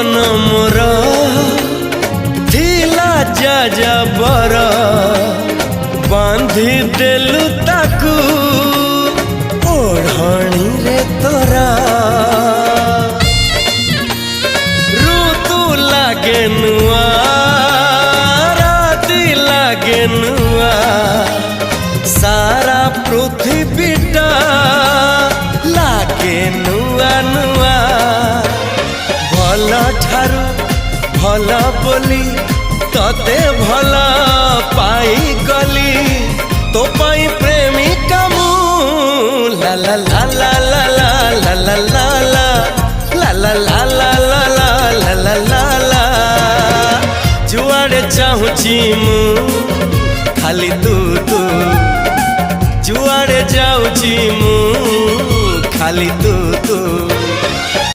मन मोर थिला जा बर बांधी देलु ताकू ओढ़णी रे तोरा ऋतु लागे नुआ राति लागे नुआ सारा पृथ्वीटा लागे नुआ नुआ भल ठारू भल बोली तते भल पाई गली तो पाई प्रेमिका मु ला ला ला ला ला ला ला ला ला ला ला ला ला ला ला ला ला जुआड़े चाहूची मु खाली तू तू जुआड़े जाऊची मु खाली तू तू।